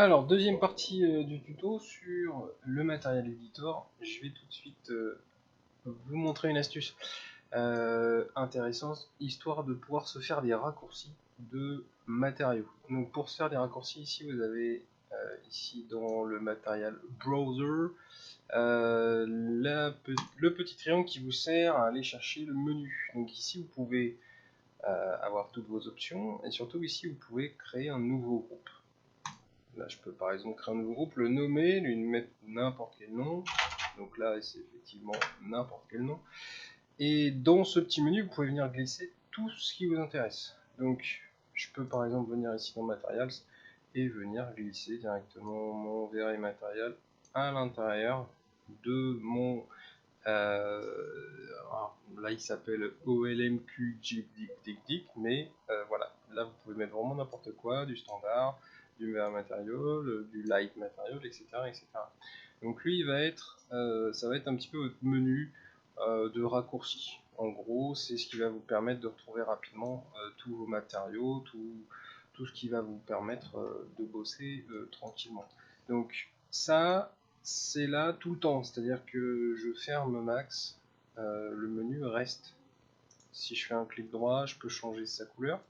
Alors, deuxième partie du tuto sur le matériel editor. Je vais tout de suite vous montrer une astuce intéressante, histoire de pouvoir se faire des raccourcis de matériaux. Donc pour se faire des raccourcis, ici vous avez ici dans le matériel browser le petit triangle qui vous sert à aller chercher le menu. Donc ici vous pouvez avoir toutes vos options et surtout ici vous pouvez créer un nouveau groupe. Là, je peux par exemple créer un nouveau groupe, le nommer, lui mettre n'importe quel nom. Donc là, c'est effectivement n'importe quel nom. Et dans ce petit menu, vous pouvez venir glisser tout ce qui vous intéresse. Donc, je peux par exemple venir ici dans Materials et venir glisser directement mon VRI Material à l'intérieur de mon... là, il s'appelle OLMQGDIC, mais voilà, là, vous pouvez mettre vraiment n'importe quoi, du standard, du VR Material, du Light Material, etc., etc. Donc lui, il va être, ça va être un petit peu votre menu de raccourcis. En gros, c'est ce qui va vous permettre de retrouver rapidement tous vos matériaux, tout ce qui va vous permettre de bosser tranquillement. Donc ça, c'est là tout le temps, c'est-à-dire que je ferme max, le menu reste. Si je fais un clic droit, je peux changer sa couleur.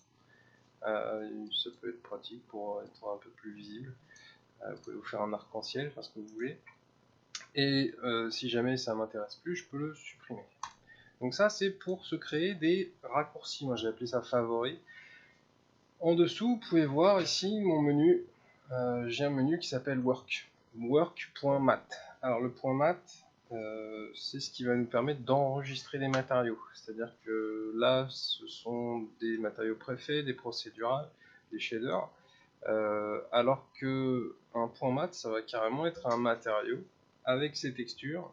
Ça peut être pratique pour être un peu plus visible. Vous pouvez vous faire un arc-en-ciel, faire ce que vous voulez. Et si jamais ça m'intéresse plus, je peux le supprimer. Donc ça, c'est pour se créer des raccourcis. Moi, j'ai appelé ça favori. En dessous, vous pouvez voir ici mon menu. J'ai un menu qui s'appelle work. Work.mat. Alors le .mat, c'est ce qui va nous permettre d'enregistrer des matériaux. C'est-à-dire que là, ce sont des matériaux préfaits, des procédurales, des shaders. Alors que un .mat, ça va carrément être un matériau avec ses textures.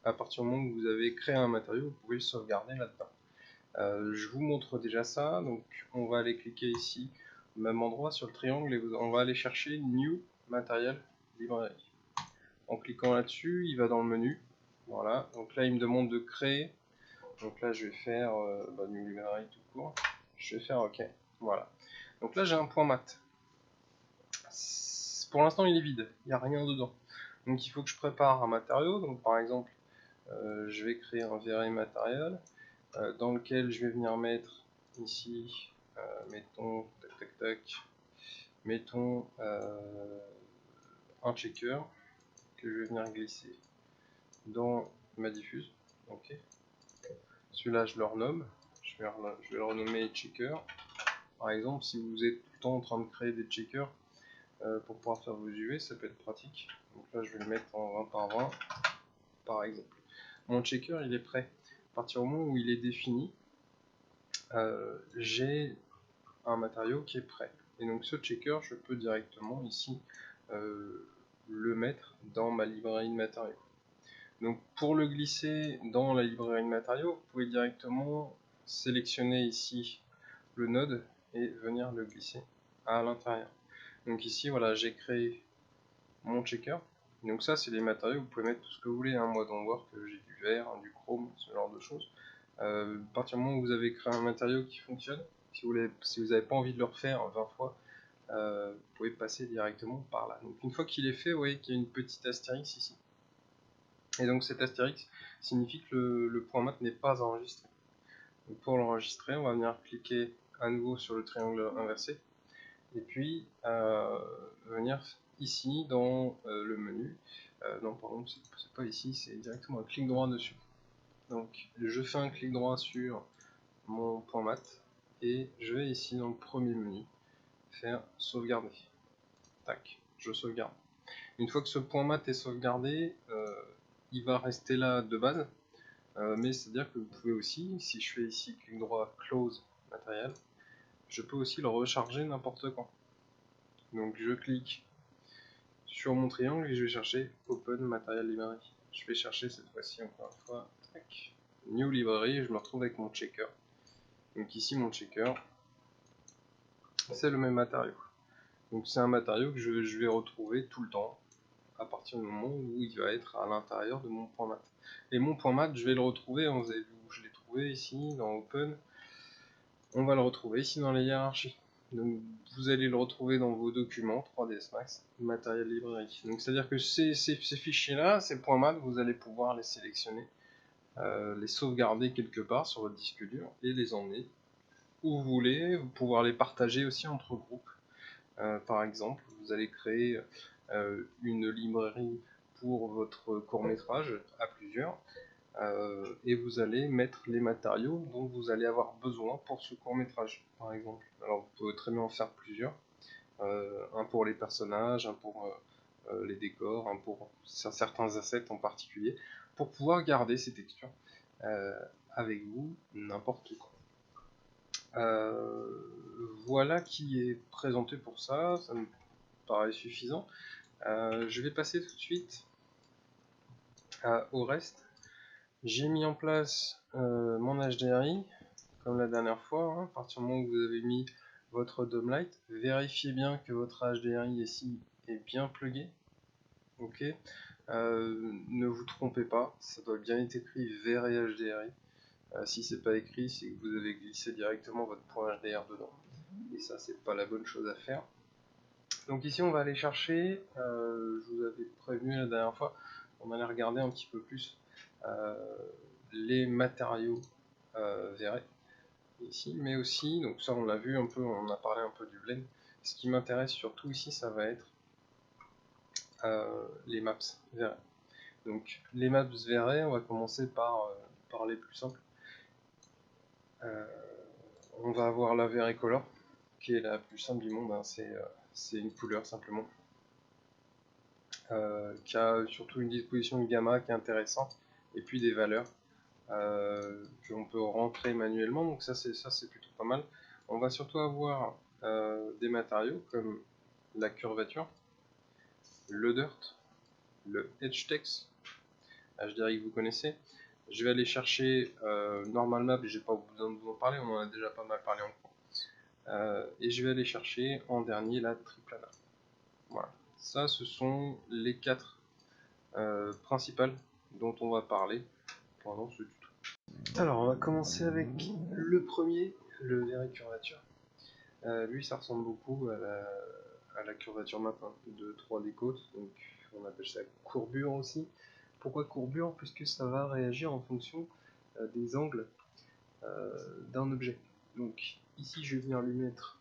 À partir du moment où vous avez créé un matériau, vous pouvez le sauvegarder là-dedans. Je vous montre déjà ça, donc on va aller cliquer ici au même endroit sur le triangle et on va aller chercher New Material Library. En cliquant là-dessus, il va dans le menu. Voilà, donc là il me demande de créer. Donc là je vais faire New Library tout court. Je vais faire OK. Voilà. Donc là j'ai un .mat. Pour l'instant il est vide, il n'y a rien dedans. Donc il faut que je prépare un matériau. Donc par exemple, je vais créer un VRI Material dans lequel je vais venir mettre ici, mettons, tac tac tac, mettons un checker que je vais venir glisser dans ma diffuse. Ok. Celui-là, je le renomme. Je vais le renommer checker. Par exemple, si vous êtes tout le temps en train de créer des checkers pour pouvoir faire vos UV, ça peut être pratique. Donc là, je vais le mettre en 20 par 20, par exemple. Mon checker, il est prêt. À partir du moment où il est défini, j'ai un matériau qui est prêt. Et donc ce checker, je peux directement ici le mettre dans ma librairie de matériaux. Donc pour le glisser dans la librairie de matériaux, vous pouvez directement sélectionner ici le node et venir le glisser à l'intérieur. Donc ici, voilà, j'ai créé mon checker. Donc ça, c'est les matériaux, vous pouvez mettre tout ce que vous voulez. Hein. Moi, dans Work, j'ai du vert, du chrome, ce genre de choses. À partir du moment où vous avez créé un matériau qui fonctionne, si vous n'avez pas envie de le refaire 20 fois, vous pouvez passer directement par là. Donc une fois qu'il est fait, vous voyez qu'il y a une petite astérix ici. Et donc cet astérix signifie que le .mat n'est pas enregistré. Donc pour l'enregistrer, on va venir cliquer à nouveau sur le triangle inversé. Et puis venir ici dans le menu. Non, pardon, c'est pas ici, c'est directement un clic droit dessus. Donc je fais un clic droit sur mon .mat et je vais ici dans le premier menu faire sauvegarder. Tac, je sauvegarde. Une fois que ce .mat est sauvegardé, il va rester là de base, mais c'est-à-dire que vous pouvez aussi, si je fais ici clic droit close matériel, je peux aussi le recharger n'importe quand. Donc je clique sur mon triangle et je vais chercher Open Material Library. Je vais chercher cette fois-ci encore une fois, tac, New Library, et je me retrouve avec mon checker. Donc ici mon checker, c'est le même matériau. Donc c'est un matériau que je vais retrouver tout le temps à partir du moment où il va être à l'intérieur de mon .mat. Et mon .mat, je vais le retrouver, vous avez vu où je l'ai trouvé ici dans Open. On va le retrouver ici dans les hiérarchies. Donc vous allez le retrouver dans vos documents 3ds Max, matériel librairie. Donc c'est-à-dire que ces fichiers-là, ces points mat, vous allez pouvoir les sélectionner, les sauvegarder quelque part sur votre disque dur et les emmener où vous voulez, vous pouvoir les partager aussi entre groupes. Par exemple, vous allez créer une librairie pour votre court-métrage à plusieurs, et vous allez mettre les matériaux dont vous allez avoir besoin pour ce court-métrage, par exemple. Alors vous pouvez très bien en faire plusieurs, un pour les personnages, un pour les décors, un pour certains assets en particulier, pour pouvoir garder ces textures avec vous n'importe où. Voilà qui est présenté pour ça, ça me paraît suffisant. Je vais passer tout de suite au reste. J'ai mis en place mon HDRI, comme la dernière fois, hein. À partir du moment où vous avez mis votre Domelight, vérifiez bien que votre HDRI ici est bien plugué. Ok. Ne vous trompez pas, ça doit bien être écrit VR et HDRI. Si c'est pas écrit, c'est que vous avez glissé directement votre point HDR dedans. Et ça, c'est pas la bonne chose à faire. Donc ici, on va aller chercher, je vous avais prévenu la dernière fois, on allait regarder un petit peu plus les matériaux verrés ici, mais aussi, donc ça on l'a vu un peu, on a parlé un peu du blend. Ce qui m'intéresse surtout ici, ça va être les maps verrés. Donc les maps verrés, on va commencer par les plus simples. On va avoir la Vericolor, qui est la plus simple du monde, hein. C'est une couleur simplement. Qui a surtout une disposition de gamma qui est intéressante, et puis des valeurs qu'on peut rentrer manuellement, donc ça c'est plutôt pas mal. On va surtout avoir des matériaux comme la curvature, le dirt, le edge text, je dirais que vous connaissez. Je vais aller chercher normal map, j'ai pas besoin de vous en parler, on en a déjà pas mal parlé en cours. Et je vais aller chercher en dernier la triplana. Voilà, ça ce sont les 4 principales dont on va parler pendant ce tuto. Alors on va commencer avec le premier, le Very Curvature. Lui ça ressemble beaucoup à la curvature map, hein, de 3D Côte, donc on appelle ça courbure aussi. Pourquoi courbure? Puisque ça va réagir en fonction des angles d'un objet. Donc ici je vais venir lui mettre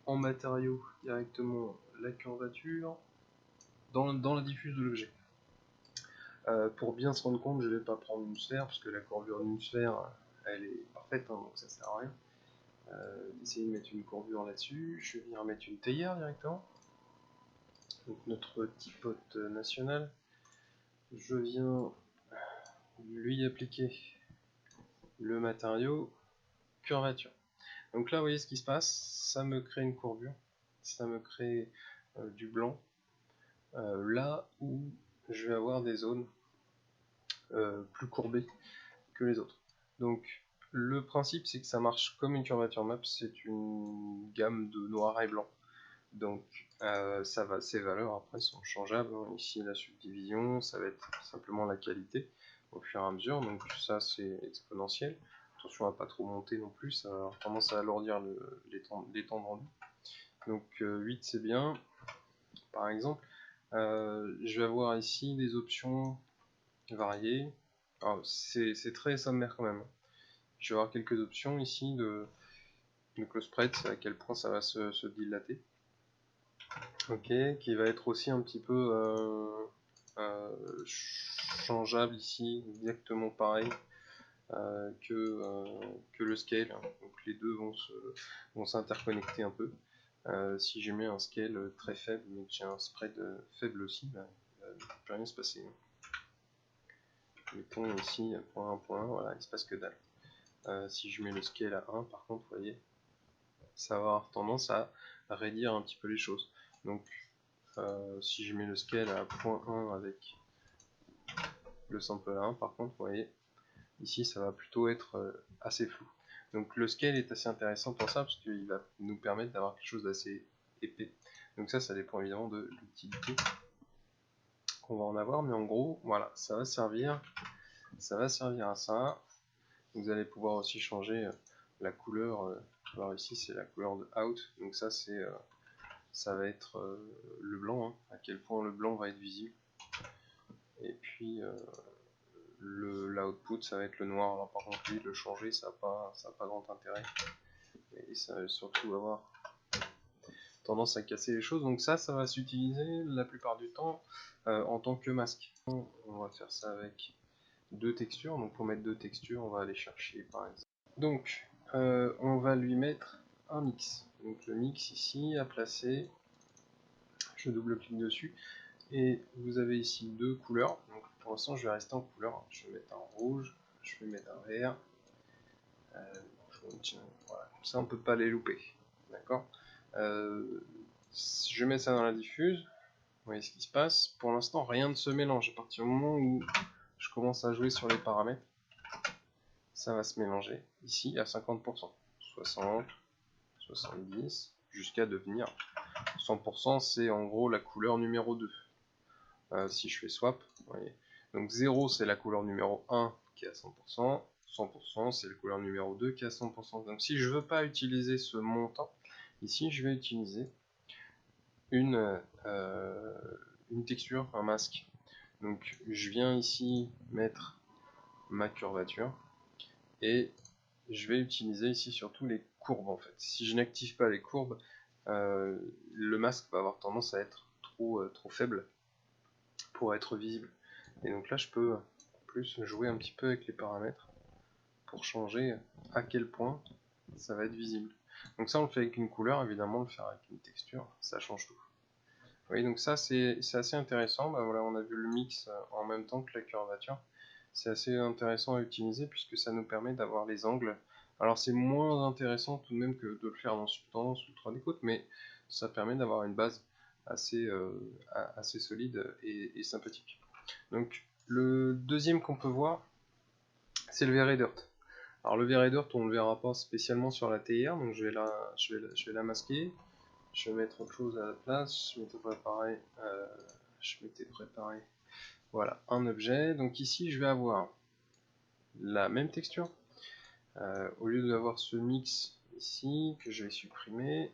en matériau directement la curvature dans la diffuse de l'objet. Pour bien se rendre compte, je ne vais pas prendre une sphère, parce que la courbure d'une sphère, elle est parfaite, hein, donc ça sert à rien. Essayer de mettre une courbure là-dessus. Je vais venir mettre une théière directement. Donc notre typote national. Je viens lui appliquer le matériau curvature. Donc là, vous voyez ce qui se passe, ça me crée une courbure, ça me crée du blanc, là où je vais avoir des zones plus courbées que les autres. Donc le principe c'est que ça marche comme une curvature map, c'est une gamme de noir et blanc. Donc ces valeurs après sont changeables, hein. Ici la subdivision, ça va être simplement la qualité au fur et à mesure, donc ça c'est exponentiel. Attention à pas trop monter non plus, ça va avoir tendance à alourdir les temps de rendu. Donc 8 c'est bien. Par exemple, je vais avoir ici des options variées. C'est très sommaire quand même. Je vais avoir quelques options ici de close spread, à quel point ça va se dilater. Ok, qui va être aussi un petit peu changeable ici, exactement pareil que le scale. Donc les deux vont s'interconnecter un peu. Si je mets un scale très faible, mais que j'ai un spread faible aussi, bah, il ne peut rien se passer. Mettons ici point 1, voilà, il se passe que dalle. Si je mets le scale à 1, par contre, vous voyez, ça va avoir tendance à raidir un petit peu les choses. Donc si je mets le scale à 0.1 avec le sample à 1, par contre, vous voyez, ici ça va plutôt être assez flou. Donc le scale est assez intéressant pour ça, parce qu'il va nous permettre d'avoir quelque chose d'assez épais. Donc ça dépend évidemment de l'utilité qu'on va en avoir, mais en gros, voilà, ça va servir à ça. Vous allez pouvoir aussi changer la couleur, alors ici c'est la couleur de out, donc ça c'est ça va être le blanc, hein, à quel point le blanc va être visible. Et puis l'output ça va être le noir. Alors par contre lui le changer ça n'a pas grand intérêt. Et ça va surtout avoir tendance à casser les choses. Donc ça va s'utiliser la plupart du temps en tant que masque. On va faire ça avec deux textures. Donc pour mettre deux textures, on va aller chercher par exemple. Donc on va lui mettre un mix. Donc le mix ici à placer. Je double-clique dessus. Et vous avez ici deux couleurs. Donc pour l'instant je vais rester en couleur. Je vais mettre un rouge, je vais mettre un vert. Voilà. Comme ça on peut pas les louper. D'accord. Je mets ça dans la diffuse. Vous voyez ce qui se passe. Pour l'instant rien ne se mélange. À partir du moment où je commence à jouer sur les paramètres, ça va se mélanger. Ici à 50%. 60, 70, jusqu'à devenir 100%, c'est en gros la couleur numéro 2. Si je fais swap, vous voyez. Donc 0 c'est la couleur numéro 1 qui est à 100%, 100% c'est la couleur numéro 2 qui est à 100%. Donc si je veux pas utiliser ce montant, ici je vais utiliser une texture, un masque. Donc je viens ici mettre ma curvature et je vais utiliser ici surtout les courbes en fait. Si je n'active pas les courbes, le masque va avoir tendance à être trop faible pour être visible. Et donc là je peux en plus jouer un petit peu avec les paramètres pour changer à quel point ça va être visible. Donc ça on le fait avec une couleur, évidemment le faire avec une texture, ça change tout. Oui, donc ça c'est assez intéressant. Bah, voilà, on a vu le mix en même temps que la curvature. C'est assez intéressant à utiliser puisque ça nous permet d'avoir les angles. Alors c'est moins intéressant tout de même que de le faire dans Substance ou 3D Code, mais ça permet d'avoir une base assez solide et sympathique. Donc le deuxième qu'on peut voir, c'est le V-Dirt. Alors le V-Dirt, on ne le verra pas spécialement sur la TIR, donc je vais la masquer. Je vais mettre autre chose à la place. Je m'étais préparé voilà, un objet. Donc ici, je vais avoir la même texture. Au lieu d'avoir ce mix ici, que je vais supprimer.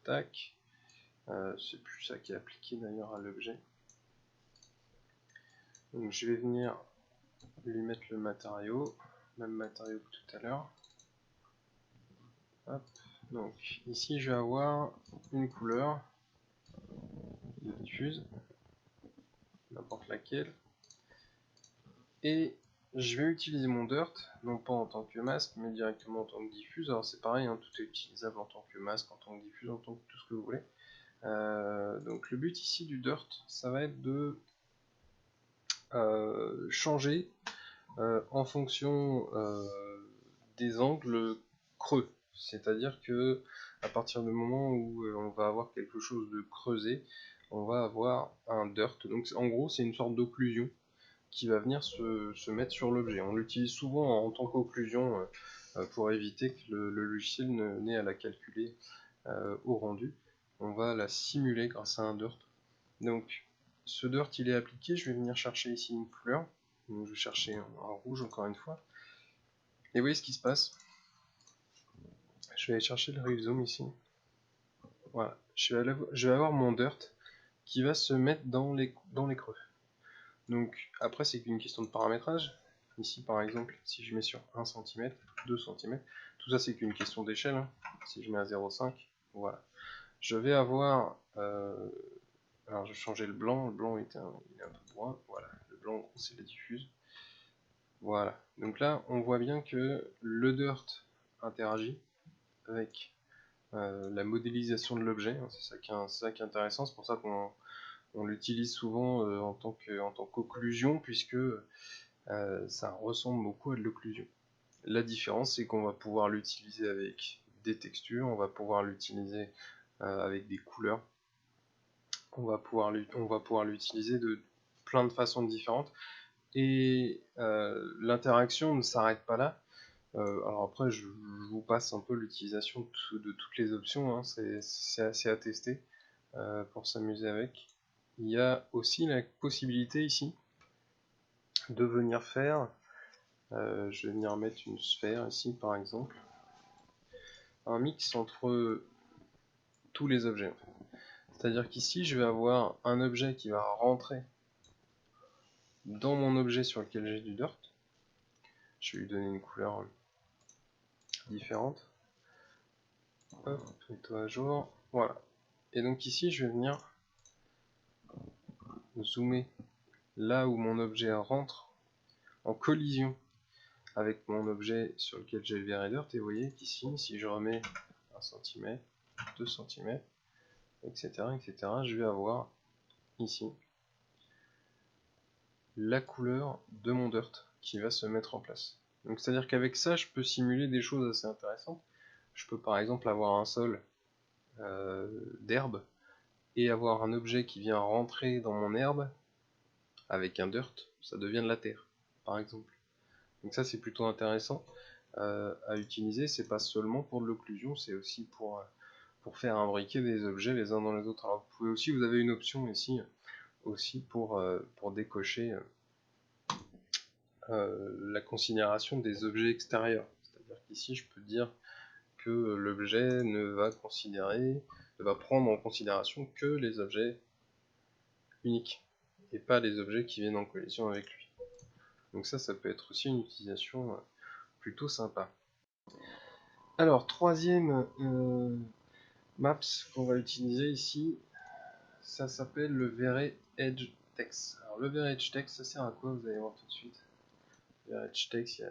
Tac. C'est plus ça qui est appliqué d'ailleurs à l'objet. Donc je vais venir lui mettre le matériau. Même matériau que tout à l'heure. Donc ici, je vais avoir une couleur de diffuse. N'importe laquelle. Et je vais utiliser mon dirt, non pas en tant que masque, mais directement en tant que diffuse. Alors c'est pareil, hein, tout est utilisable en tant que masque, en tant que diffuse, en tant que tout ce que vous voulez. Donc le but ici du dirt, ça va être de changer en fonction des angles creux. C'est-à-dire que à partir du moment où on va avoir quelque chose de creusé, on va avoir un dirt. Donc en gros c'est une sorte d'occlusion qui va venir se mettre sur l'objet. On l'utilise souvent en tant qu'occlusion pour éviter que le logiciel n'ait à la calculer au rendu. On va la simuler grâce à un dirt. Donc ce dirt il est appliqué, je vais venir chercher ici une couleur. Donc, je vais chercher un rouge encore une fois. Et vous voyez ce qui se passe. Je vais aller chercher le Real Zoom ici. Voilà, je vais avoir mon dirt qui va se mettre dans les creux. Donc après c'est qu'une question de paramétrage. Ici par exemple, si je mets sur 1 cm, 2 cm, tout ça c'est qu'une question d'échelle. Hein. Si je mets à 0,5, voilà. Je vais avoir... alors je vais changer le blanc il est un peu brun, voilà. Le blanc c'est la diffuse. Voilà, donc là on voit bien que le dirt interagit avec la modélisation de l'objet. Hein. C'est ça qui est intéressant, c'est pour ça qu'on l'utilise souvent en tant qu'occlusion, puisque ça ressemble beaucoup à de l'occlusion. La différence, c'est qu'on va pouvoir l'utiliser avec des textures, on va pouvoir l'utiliser avec des couleurs, on va pouvoir l'utiliser de plein de façons différentes, et l'interaction ne s'arrête pas là. Alors après, je vous passe un peu l'utilisation de toutes les options, hein. C'est assez à tester pour s'amuser avec. Il y a aussi la possibilité ici de venir faire Je vais venir mettre une sphère ici par exemple. Un mix entre tous les objets. C'est-à-dire qu'ici je vais avoir un objet qui va rentrer dans mon objet sur lequel j'ai du dirt. Je vais lui donner une couleur différente. Hop, mets-toi à jour. Voilà. Et donc ici je vais venir zoomer là où mon objet rentre en collision avec mon objet sur lequel j'ai le VRDirt, et vous voyez qu'ici, si je remets 1 cm, 2 cm, etc., je vais avoir ici la couleur de mon dirt qui va se mettre en place. Donc c'est à dire qu'avec ça je peux simuler des choses assez intéressantes. Je peux par exemple avoir un sol d'herbe et avoir un objet qui vient rentrer dans mon herbe avec un dirt, ça devient de la terre par exemple. Donc ça c'est plutôt intéressant à utiliser. C'est pas seulement pour de l'occlusion, c'est aussi pour faire imbriquer des objets les uns dans les autres. Alors vous pouvez aussi, vous avez une option ici aussi pour décocher la considération des objets extérieurs. C'est-à-dire qu'ici je peux dire que l'objet ne va prendre en considération que les objets uniques et pas les objets qui viennent en collision avec lui. Donc ça peut être aussi une utilisation plutôt sympa. Alors troisième maps qu'on va utiliser ici, ça s'appelle le VREdgeText. Alors le VREdgeText, ça sert à quoi? Vous allez voir tout de suite. Le VREdgeText,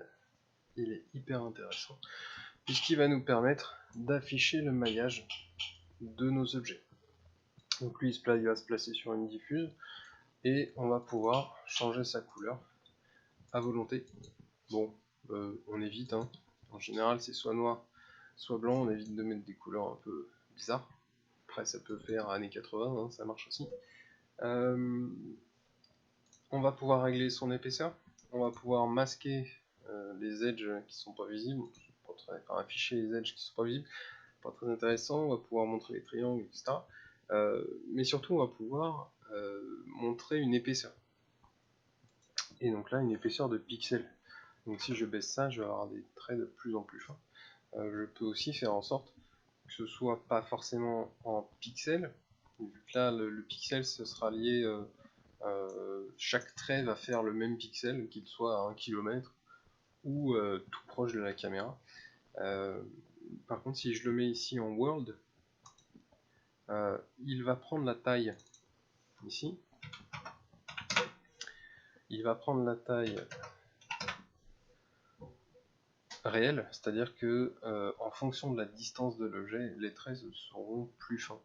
il est hyper intéressant puisqu'il va nous permettre d'afficher le maillage de nos objets. Donc lui il va se placer sur une diffuse et on va pouvoir changer sa couleur à volonté. Bon, on évite, hein. En général c'est soit noir soit blanc, on évite de mettre des couleurs un peu bizarres. Après ça peut faire années 80, hein, ça marche aussi. On va pouvoir régler son épaisseur, on va pouvoir masquer les edges qui sont pas visibles, enfin, afficher les edges qui sont pas visibles, pas très intéressant. On va pouvoir montrer les triangles, etc. Mais surtout on va pouvoir montrer une épaisseur. Et donc là une épaisseur de pixels. Donc si je baisse ça, je vais avoir des traits de plus en plus fins. Je peux aussi faire en sorte que ce soit pas forcément en pixels, vu que là le pixel ce sera lié, chaque trait va faire le même pixel, qu'il soit à 1 km ou tout proche de la caméra. Par contre si je le mets ici en world, il va prendre la taille ici, il va prendre la taille réelle, c'est-à-dire que en fonction de la distance de l'objet, les traits seront plus fins,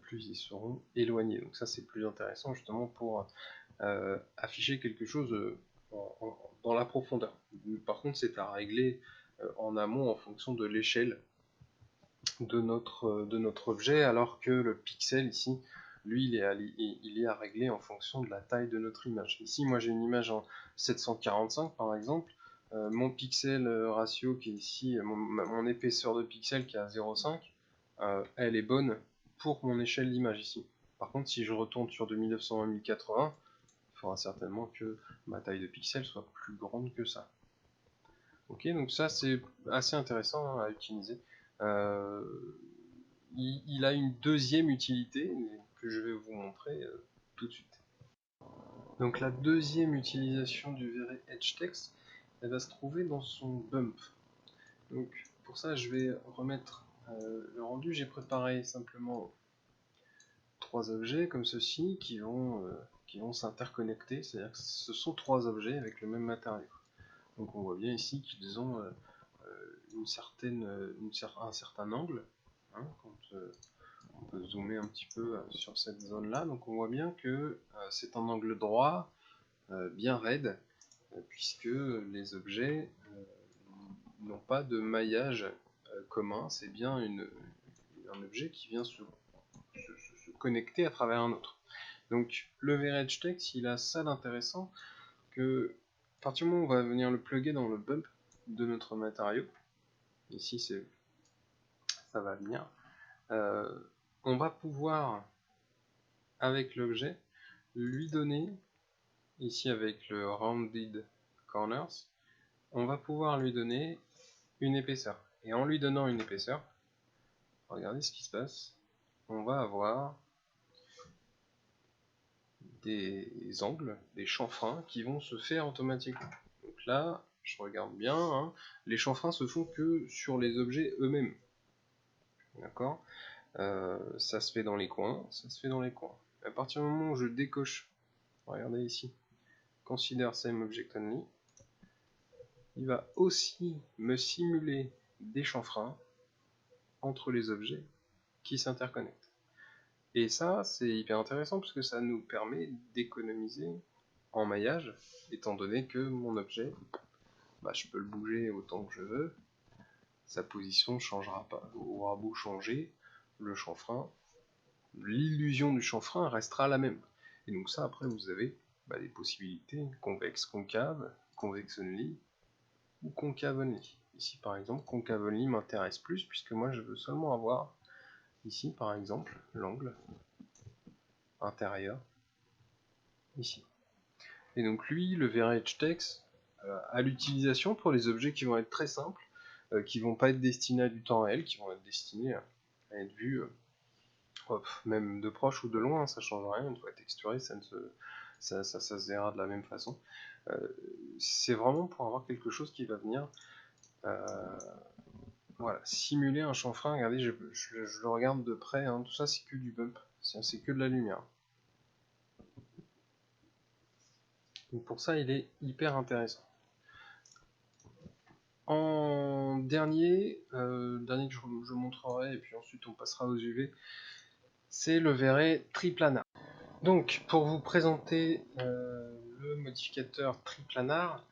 plus ils seront éloignés. Donc ça c'est plus intéressant justement pour afficher quelque chose dans la profondeur. Par contre c'est à régler en amont en fonction de l'échelle de notre objet, alors que le pixel ici, lui il est à régler en fonction de la taille de notre image. Ici moi j'ai une image en 745 par exemple, mon pixel ratio qui est ici, mon épaisseur de pixel qui est à 0,5, elle est bonne pour mon échelle d'image ici. Par contre si je retourne sur 2920 1080, il faudra certainement que ma taille de pixel soit plus grande que ça. Ok, donc ça c'est assez intéressant à utiliser. Il a une deuxième utilité que je vais vous montrer tout de suite. Donc la deuxième utilisation du VREdgeText, elle va se trouver dans son bump. Donc pour ça je vais remettre le rendu. J'ai préparé simplement 3 objets comme ceci qui vont s'interconnecter, c'est-à-dire que ce sont 3 objets avec le même matériau. Donc on voit bien ici qu'ils ont un certain angle, hein, quand on peut zoomer un petit peu sur cette zone là. Donc on voit bien que c'est un angle droit, bien raide, puisque les objets n'ont pas de maillage commun, c'est bien un objet qui vient se connecter à travers un autre. Donc le VREdgeText, il a ça d'intéressant que à partir du moment où on va venir le plugger dans le bump de notre matériau, ici ça va venir, on va pouvoir avec l'objet lui donner, ici avec le rounded corners, on va pouvoir lui donner une épaisseur. Et en lui donnant une épaisseur, regardez ce qui se passe. On va avoir des angles, des chanfreins qui vont se faire automatiquement. Donc là, je regarde bien, hein, les chanfreins se font que sur les objets eux-mêmes. D'accord, ça se fait dans les coins, ça se fait dans les coins. À partir du moment où je décoche, regardez ici, Consider Same Object Only, il va aussi me simuler des chanfreins entre les objets qui s'interconnectent. Et ça, c'est hyper intéressant parce que ça nous permet d'économiser en maillage, étant donné que mon objet, bah, je peux le bouger autant que je veux, sa position ne changera pas. Aura beau changer, le chanfrein, l'illusion du chanfrein restera la même. Et donc ça, après, vous avez des possibilités convexe, concave, convex only, ou concave only. Ici, par exemple, concave only m'intéresse plus, puisque moi, je veux seulement avoir, ici, par exemple, l'angle intérieur, ici. Et donc lui, le VRHText, a l'utilisation pour les objets qui vont être très simples, qui vont pas être destinés à du temps réel, qui vont être destinés à être vus même de proche ou de loin, ça change rien, une fois texturé, ça se verra de la même façon. C'est vraiment pour avoir quelque chose qui va venir voilà, simuler un chanfrein. Regardez, je le regarde de près, hein, tout ça c'est que du bump, c'est que de la lumière. Donc pour ça, il est hyper intéressant. En dernier que je montrerai, et puis ensuite on passera aux UV, c'est le V-Ray triplanar. Donc, pour vous présenter le modificateur triplanar,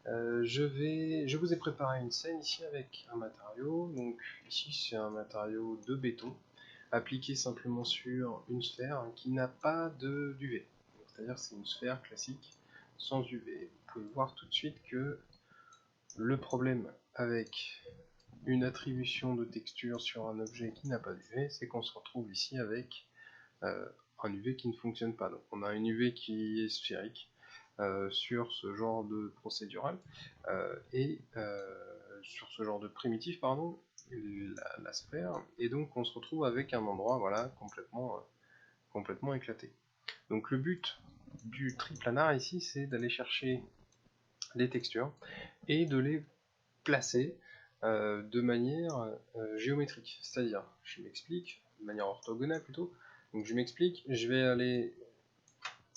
je vous ai préparé une scène ici avec un matériau. Donc ici c'est un matériau de béton appliqué simplement sur une sphère qui n'a pas d'UV. C'est-à-dire c'est une sphère classique sans UV. Vous pouvez voir tout de suite que le problème avec une attribution de texture sur un objet qui n'a pas d'UV, c'est qu'on se retrouve ici avec un UV qui ne fonctionne pas. Donc on a une UV qui est sphérique sur ce genre de procédural et sur ce genre de primitif, pardon, la sphère, et donc on se retrouve avec un endroit voilà, complètement éclaté. Donc le but du triplanar ici, c'est d'aller chercher les textures et de les placer de manière géométrique. C'est-à-dire, je m'explique, de manière orthogonale plutôt. Donc je m'explique, je vais aller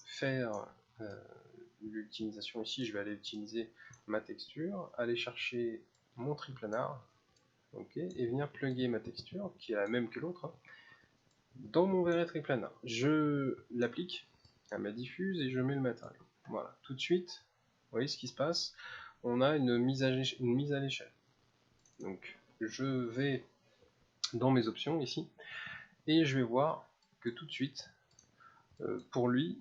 faire l'utilisation ici, je vais aller utiliser ma texture, aller chercher mon triplanar, okay, et venir plugger ma texture, qui est la même que l'autre, hein, dans mon V-Ray triplanar. Je l'applique à ma diffuse et je mets le matériau. Voilà, tout de suite, vous voyez ce qui se passe, on a une mise à l'échelle. Donc je vais dans mes options ici, et je vais voir que tout de suite, pour lui,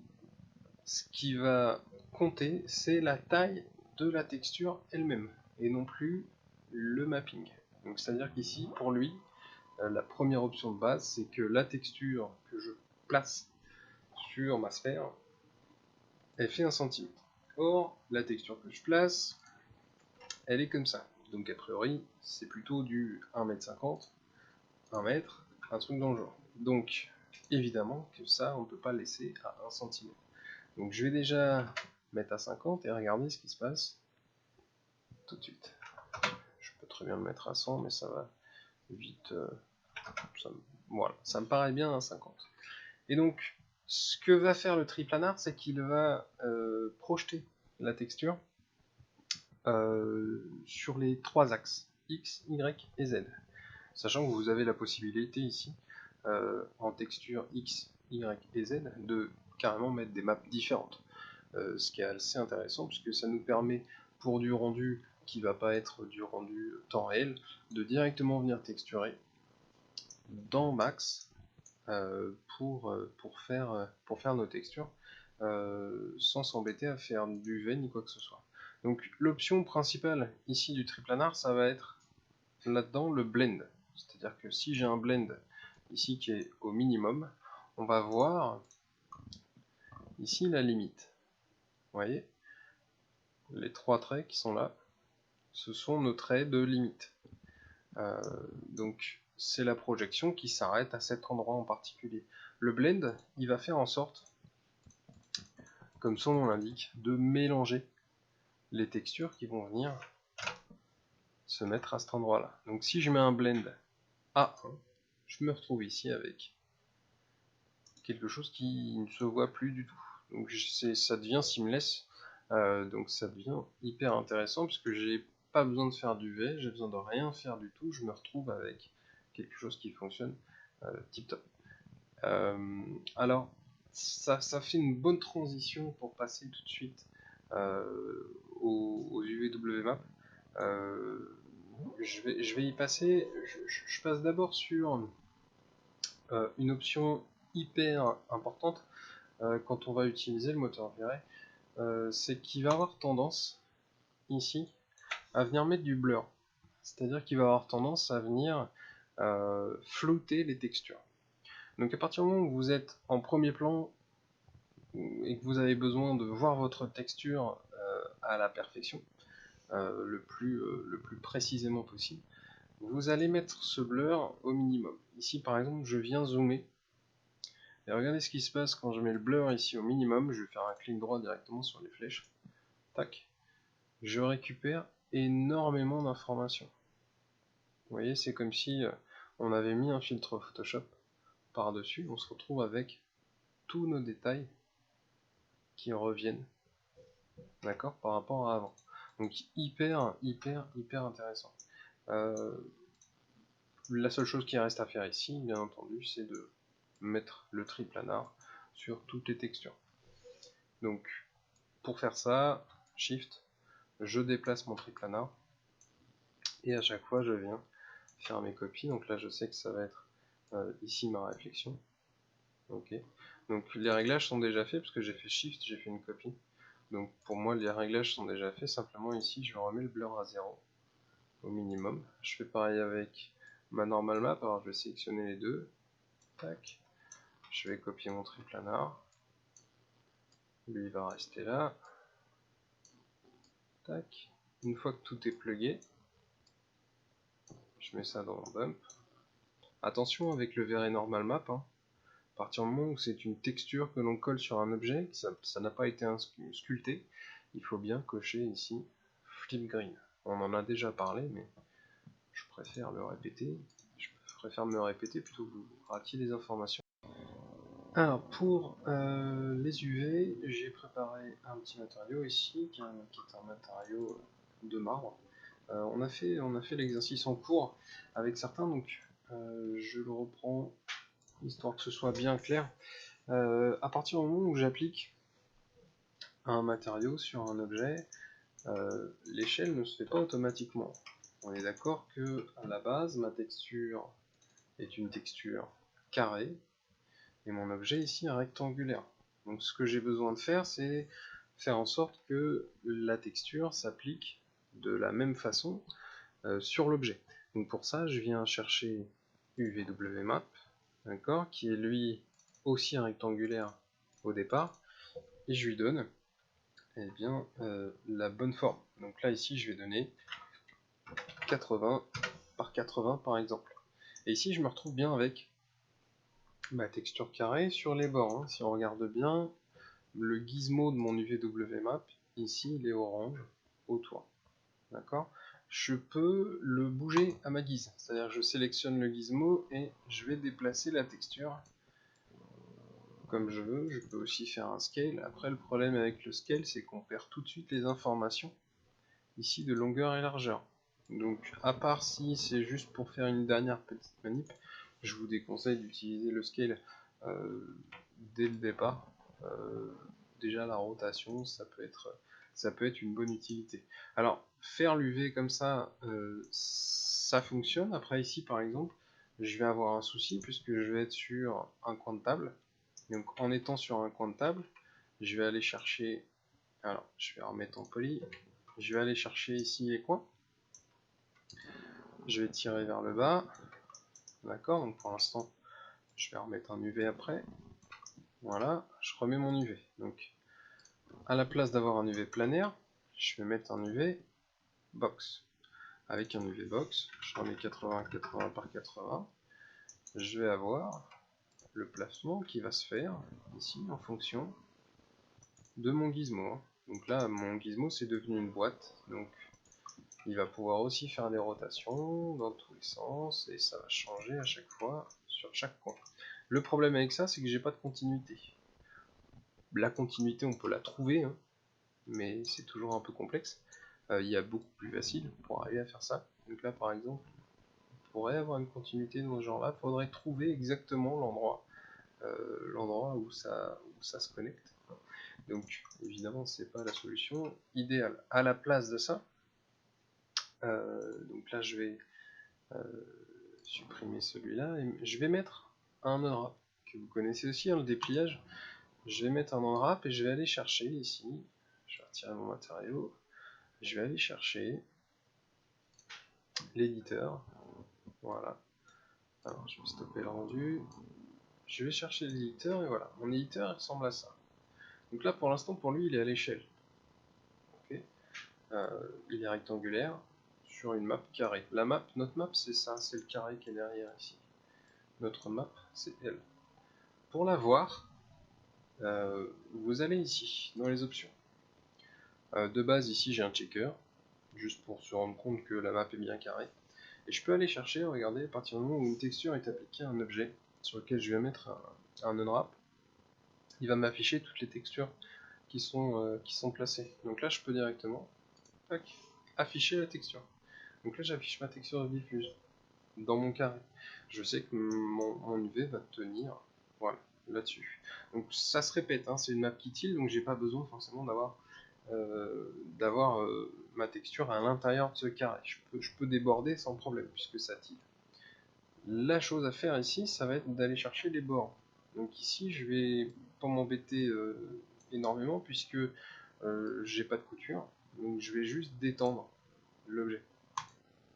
ce qui va compter, c'est la taille de la texture elle-même, et non plus le mapping. Donc c'est-à-dire qu'ici, pour lui, la première option de base, c'est que la texture que je place sur ma sphère, elle fait 1 cm. Or, la texture que je place, elle est comme ça. Donc a priori, c'est plutôt du 1,50 m, 1 m, un truc dans le genre. Donc, évidemment que ça, on ne peut pas laisser à 1 cm. Donc je vais déjà mettre à 50 et regarder ce qui se passe tout de suite. Je peux très bien le mettre à 100, mais ça va vite. Voilà, ça me paraît bien à 50. Et donc, ce que va faire le triplanar, c'est qu'il va projeter la texture sur les 3 axes, X, Y et Z. Sachant que vous avez la possibilité ici, en texture X, Y et Z, de carrément mettre des maps différentes. Ce qui est assez intéressant, puisque ça nous permet, pour du rendu qui va pas être du rendu temps réel, de directement venir texturer dans Max pour faire nos textures sans s'embêter à faire du V ni quoi que ce soit. Donc l'option principale ici du triplanar, ça va être là-dedans le blend. C'est-à-dire que si j'ai un blend ici qui est au minimum, on va voir ici la limite. Vous voyez les 3 traits qui sont là, ce sont nos traits de limite. Donc c'est la projection qui s'arrête à cet endroit en particulier. Le blend, il va faire en sorte, comme son nom l'indique, de mélanger les textures qui vont venir se mettre à cet endroit-là. Donc si je mets un blend A1, je me retrouve ici avec quelque chose qui ne se voit plus du tout. Donc ça devient seamless, donc ça devient hyper intéressant parce que j'ai pas besoin de faire du V, j'ai besoin de rien faire du tout, je me retrouve avec quelque chose qui fonctionne tip top. Alors ça fait une bonne transition pour passer tout de suite aux UVWMap. Je vais y passer, je passe d'abord sur une option hyper importante quand on va utiliser le moteur V-Ray, c'est qu'il va avoir tendance ici à venir mettre du blur, c'est-à-dire qu'il va avoir tendance à venir flouter les textures. Donc à partir du moment où vous êtes en premier plan et que vous avez besoin de voir votre texture à la perfection, le plus précisément possible, vous allez mettre ce blur au minimum. Ici par exemple je viens zoomer, et regardez ce qui se passe quand je mets le blur ici au minimum. Je vais faire un clic droit directement sur les flèches, tac, je récupère énormément d'informations. Vous voyez, c'est comme si on avait mis un filtre Photoshop par-dessus, on se retrouve avec tous nos détails qui reviennent, d'accord, par rapport à avant. Donc hyper intéressant. La seule chose qui reste à faire ici, bien entendu, c'est de mettre le triplanar sur toutes les textures. Donc pour faire ça, Shift, je déplace mon triplanar, et à chaque fois je viens faire mes copies. Donc là je sais que ça va être ici ma réflexion. Ok. Donc les réglages sont déjà faits parce que j'ai fait Shift, j'ai fait une copie. Donc pour moi les réglages sont déjà faits. Simplement ici je remets le blur à 0 au minimum. Je fais pareil avec ma normal map. Alors je vais sélectionner les deux. Tac. Je vais copier mon triplanar. Lui il va rester là. Tac. Une fois que tout est plugué, je mets ça dans mon bump. Attention avec le V-Ray normal map, hein. À partir du moment où c'est une texture que l'on colle sur un objet, ça n'a pas été sculpté, il faut bien cocher ici Flip Green. On en a déjà parlé, mais je préfère le répéter. Je préfère me répéter plutôt que vous ratiez des informations. Alors pour les UV, j'ai préparé un petit matériau ici, qui est un matériau de marbre. On a fait l'exercice en cours avec certains, donc je le reprends histoire que ce soit bien clair. À partir du moment où j'applique un matériau sur un objet, l'échelle ne se fait pas automatiquement. On est d'accord que à la base, ma texture est une texture carrée, et mon objet ici est rectangulaire. Donc ce que j'ai besoin de faire, c'est faire en sorte que la texture s'applique de la même façon sur l'objet. Donc pour ça, je viens chercher UVWMap, d'accord, qui est lui aussi rectangulaire au départ, et je lui donne bien la bonne forme. Donc là ici je vais donner 80 par 80 par exemple. Et ici je me retrouve bien avec ma texture carrée sur les bords, hein. Si on regarde bien, le gizmo de mon UVWMap, ici il est orange au toit. D'accord? Je peux le bouger à ma guise, c'est-à-dire je sélectionne le gizmo et je vais déplacer la texture comme je veux. Je peux aussi faire un scale. Après le problème avec le scale, c'est qu'on perd tout de suite les informations ici de longueur et largeur. Donc à part si c'est juste pour faire une dernière petite manip, je vous déconseille d'utiliser le scale dès le départ. Déjà la rotation, ça peut être une bonne utilité. Alors faire l'UV comme ça, ça fonctionne. Après ici par exemple, je vais avoir un souci puisque je vais être sur un coin de table. Donc en étant sur un coin de table, je vais aller chercher, alors je vais remettre en poly, je vais aller chercher ici les coins, je vais tirer vers le bas, d'accord, donc pour l'instant je vais remettre un UV après, voilà, je remets mon UV, donc à la place d'avoir un UV planaire, je vais mettre un UV box. Avec un UV box, je remets 80, 80 par 80. Je vais avoir le placement qui va se faire ici en fonction de mon gizmo. Donc là, mon gizmo c'est devenu une boîte, donc il va pouvoir aussi faire des rotations dans tous les sens et ça va changer à chaque fois sur chaque point. Le problème avec ça, c'est que j'ai pas de continuité. La continuité, on peut la trouver, hein, mais c'est toujours un peu complexe. Il y a beaucoup plus facile pour arriver à faire ça. Donc là, par exemple, on pourrait avoir une continuité dans ce genre-là. Il faudrait trouver exactement l'endroit où ça se connecte. Donc, évidemment, c'est pas la solution idéale. À la place de ça, donc là, je vais supprimer celui-là et je vais mettre un unwrap que vous connaissez aussi, hein, le dépliage. Je vais mettre un unwrap et je vais aller chercher ici. Je vais retirer mon matériau. Je vais aller chercher l'éditeur. Voilà. Alors, je vais stopper le rendu. Je vais chercher l'éditeur et voilà. Mon éditeur il ressemble à ça. Donc là, pour l'instant, pour lui, il est à l'échelle. Okay. Il est rectangulaire sur une map carrée. La map, notre map, c'est ça, c'est le carré qui est derrière ici. Notre map, c'est elle. Pour la voir, vous allez ici, dans les options. De base, ici, j'ai un checker, juste pour se rendre compte que la map est bien carrée. Et je peux aller chercher, regardez, à partir du moment où une texture est appliquée à un objet, sur lequel je vais mettre un unwrap, il va m'afficher toutes les textures qui sont placées. Donc là, je peux directement tac, afficher la texture. Donc là, j'affiche ma texture de diffuse dans mon carré. Je sais que mon UV va tenir, voilà, là-dessus. Donc ça se répète, hein, c'est une map qui tilt, donc j'ai pas besoin forcément d'avoir ma texture à l'intérieur de ce carré. Je peux déborder sans problème puisque ça tilt. La chose à faire ici, ça va être d'aller chercher les bords. Donc ici, je vais pas m'embêter énormément puisque j'ai pas de couture. Donc je vais juste détendre l'objet.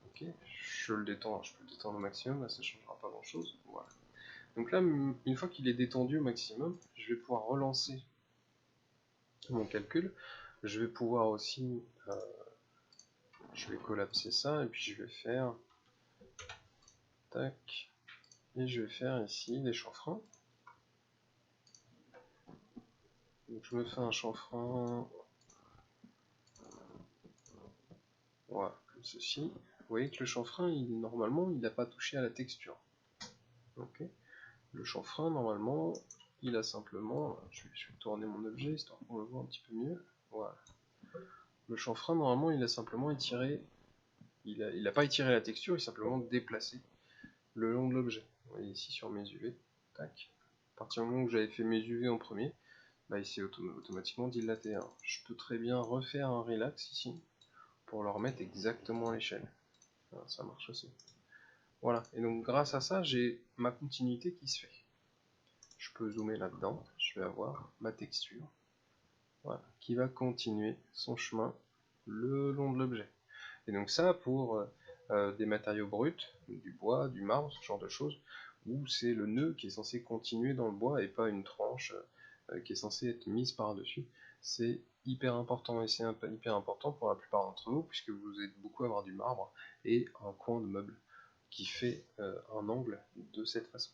Ok, je le détends, je peux le détendre au maximum, là ça changera pas grand chose. Voilà. Donc là, une fois qu'il est détendu au maximum, je vais pouvoir relancer mon calcul. Je vais pouvoir aussi, je vais collapser ça et puis je vais faire, tac, et je vais faire ici des chanfreins. Donc je me fais un chanfrein, voilà, comme ceci. Vous voyez que le chanfrein, normalement, il n'a pas touché à la texture. Ok. Le chanfrein, normalement, il a simplement, je vais tourner mon objet histoire qu'on le voit un petit peu mieux. Voilà. Le chanfrein, normalement, il a simplement étiré, il n'a pas étiré la texture, il a simplement déplacé le long de l'objet. Vous voyez ici sur mes UV, tac. À partir du moment où j'avais fait mes UV en premier, bah, il s'est automatiquement dilaté. Hein. Je peux très bien refaire un relax ici pour le remettre exactement à l'échelle. Ça marche aussi. Voilà, et donc grâce à ça, j'ai ma continuité qui se fait. Je peux zoomer là-dedans, je vais avoir ma texture, voilà, qui va continuer son chemin le long de l'objet. Et donc ça, pour des matériaux bruts, du bois, du marbre, ce genre de choses, où c'est le nœud qui est censé continuer dans le bois et pas une tranche qui est censée être mise par-dessus, c'est hyper important, et c'est hyper important pour la plupart d'entre vous, puisque vous êtes beaucoup à avoir du marbre et un coin de meuble qui fait un angle de cette façon.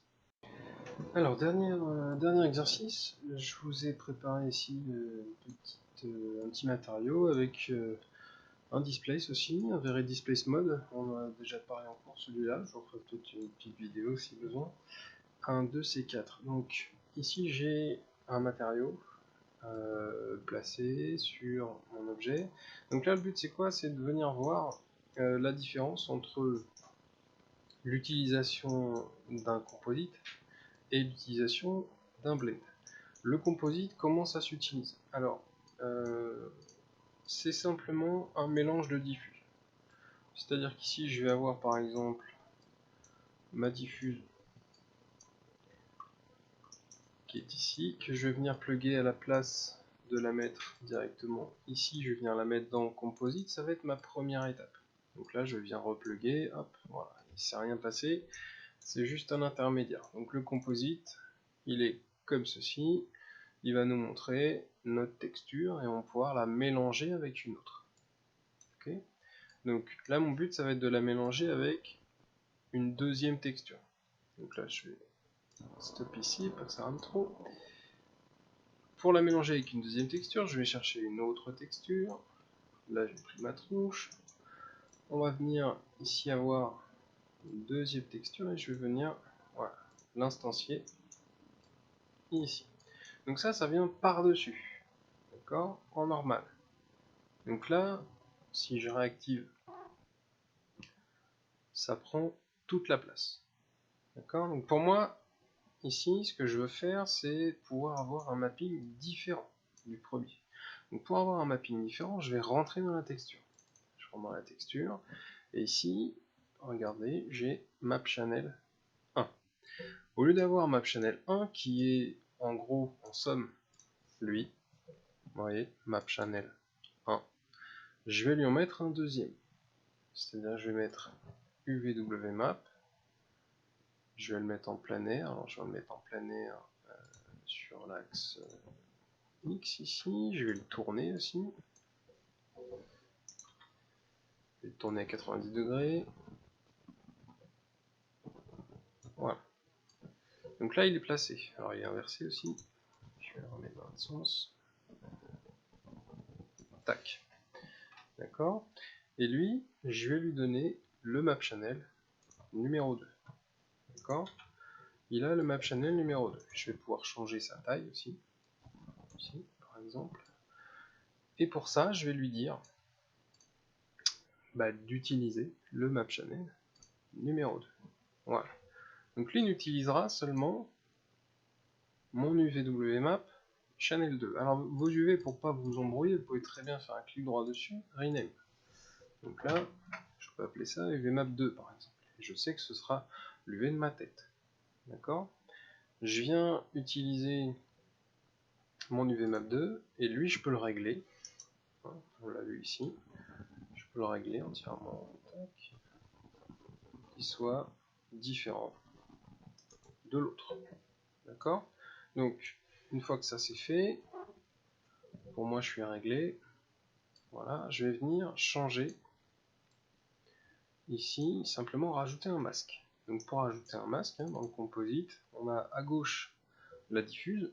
Alors, dernier exercice, je vous ai préparé ici un petit matériau avec un displace aussi, un Very Displace Mode, on en a déjà parlé en cours celui-là, je vous ferai peut-être une petite vidéo si besoin. Un de ces quatre. Donc ici j'ai un matériau placé sur mon objet. Donc là le but c'est quoi? C'est de venir voir la différence entre l'utilisation d'un composite et l'utilisation d'un blend. Le composite, comment ça s'utilise? Alors, c'est simplement un mélange de diffuse. C'est-à-dire qu'ici, je vais avoir par exemple ma diffuse qui est ici, que je vais venir plugger à la place de la mettre directement ici. Je vais venir la mettre dans le composite, ça va être ma première étape. Donc là, je viens repluguer, hop, voilà, il ne s'est rien passé, c'est juste un intermédiaire. Donc le composite, il est comme ceci, il va nous montrer notre texture et on va pouvoir la mélanger avec une autre. Okay. Donc là mon but ça va être de la mélanger avec une deuxième texture. Donc là je vais stop ici, pas que ça rame trop. Pour la mélanger avec une deuxième texture, je vais chercher une autre texture. Là j'ai pris ma tronche. On va venir ici avoir une deuxième texture et je vais venir voilà, l'instancier ici. Donc ça vient par-dessus, d'accord, en normal. Donc là, si je réactive, ça prend toute la place, d'accord. Donc pour moi, ici, ce que je veux faire, c'est pouvoir avoir un mapping différent du premier. Donc pour avoir un mapping différent, je vais rentrer dans la texture. Je rentre dans la texture, et ici, regardez, j'ai Map Channel 1. Au lieu d'avoir Map Channel 1, qui est en gros, en somme, lui, vous voyez, Map Channel 1, je vais lui en mettre un deuxième. C'est-à-dire, je vais mettre UVWMap, je vais le mettre en planaire, alors je vais le mettre en planaire sur l'axe X ici, je vais le tourner aussi. Je vais le tourner à 90 degrés. Voilà. Donc là, il est placé. Alors, il est inversé aussi. Je vais le remettre dans l'autre sens. Tac. D'accord. Et lui, je vais lui donner le map channel numéro 2. D'accord. Il a le map channel numéro 2. Je vais pouvoir changer sa taille aussi. Ici, par exemple. Et pour ça, je vais lui dire d'utiliser le map channel numéro 2. Voilà. Donc lui n'utilisera seulement mon UVWMap channel 2. Alors vos UV, pour pas vous embrouiller, vous pouvez très bien faire un clic droit dessus, rename. Donc là, je peux appeler ça UVMap 2 par exemple. Et je sais que ce sera l'UV de ma tête. D'accord. Je viens utiliser mon UVMap 2 et lui je peux le régler. On l'a vu ici. Je peux le régler entièrement. Qu'il soit différent de l'autre. D'accord. Donc une fois que ça c'est fait, pour moi je suis réglé. Voilà, je vais venir changer ici, simplement rajouter un masque. Donc pour rajouter un masque, dans le composite, on a à gauche la diffuse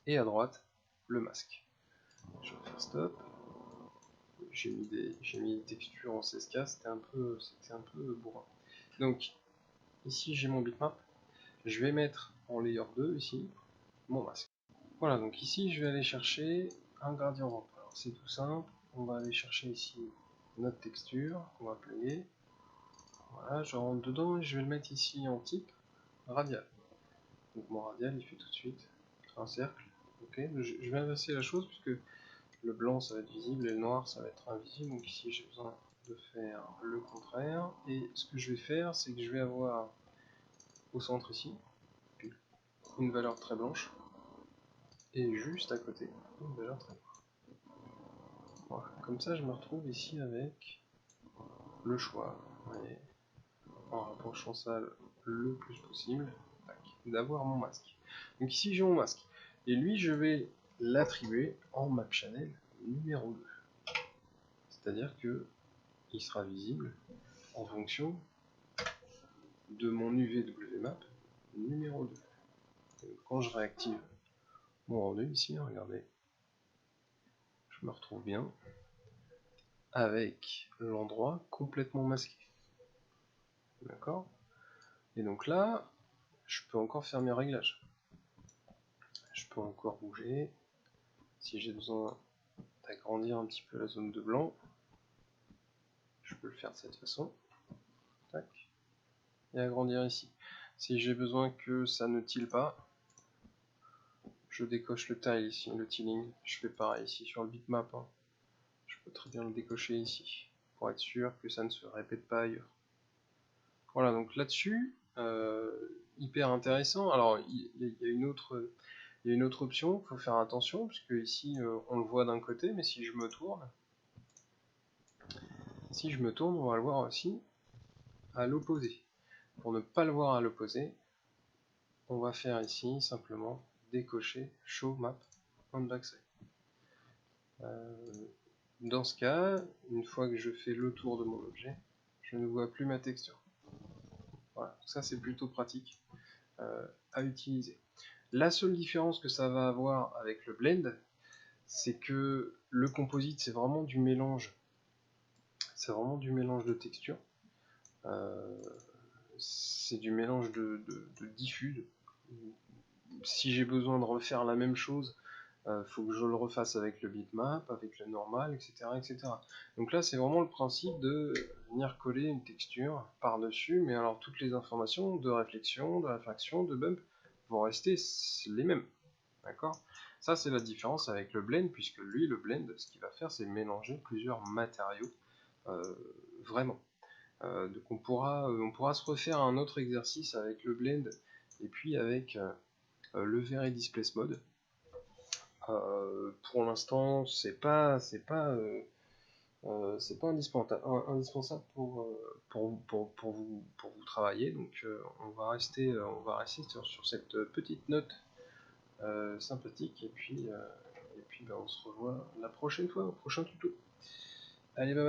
et à droite le masque. Je vais faire stop. J'ai mis des textures en CSK, c'était un peu bourrin. Donc ici j'ai mon bitmap. Je vais mettre en layer 2 ici mon masque. Voilà, donc ici je vais aller chercher un gradient ramp. Alors c'est tout simple, on va aller chercher ici notre texture, on va player. Voilà, je rentre dedans et je vais le mettre ici en type radial. Donc mon radial il fait tout de suite un cercle. Ok, je vais inverser la chose puisque le blanc ça va être visible et le noir ça va être invisible. Donc ici j'ai besoin de faire le contraire. Et ce que je vais faire, c'est que je vais avoir au centre ici une valeur très blanche et juste à côté une valeur très noire. Voilà, comme ça je me retrouve ici avec le choix, vous voyez, en rapprochant ça le plus possible, d'avoir mon masque. Donc ici j'ai mon masque, et lui je vais l'attribuer en map channel numéro 2. C'est-à-dire que il sera visible en fonction de mon UVWMap numéro 2. Donc, quand je réactive mon rendu ici, regardez, je me retrouve bien avec l'endroit complètement masqué. D'accord. Et donc là, je peux encore faire mes réglages. Je peux encore bouger. Si j'ai besoin d'agrandir un petit peu la zone de blanc, je peux le faire de cette façon. Tac. Et agrandir ici. Si j'ai besoin que ça ne tille pas, je décoche le tile ici, le tiling. Je fais pareil ici sur le bitmap. Je peux très bien le décocher ici, pour être sûr que ça ne se répète pas ailleurs. Voilà, donc là-dessus, hyper intéressant. Alors, il y a une autre option, il faut faire attention, puisque ici, on le voit d'un côté, mais si je me tourne, on va le voir aussi à l'opposé. Pour ne pas le voir à l'opposé, on va faire ici simplement décocher Show Map on Backside. dans ce cas, une fois que je fais le tour de mon objet, je ne vois plus ma texture. Voilà, ça c'est plutôt pratique à utiliser. La seule différence que ça va avoir avec le blend, c'est que le composite c'est vraiment du mélange. C'est vraiment du mélange de textures. C'est du mélange de diffuse. Si j'ai besoin de refaire la même chose, faut que je le refasse avec le bitmap, avec le normal, etc., etc. Donc là, c'est vraiment le principe de venir coller une texture par-dessus, mais alors toutes les informations de réflexion, de réfraction, de bump vont rester les mêmes. D'accord? Ça, c'est la différence avec le blend, puisque lui, le blend, ce qu'il va faire, c'est mélanger plusieurs matériaux, vraiment. Donc on pourra se refaire un autre exercice avec le blend, et puis avec le Very Displace Mode. Pour l'instant, c'est pas indispensable pour vous travailler. Donc on va rester sur cette petite note sympathique, et puis ben, on se revoit la prochaine fois, au prochain tuto. Allez, bye bye.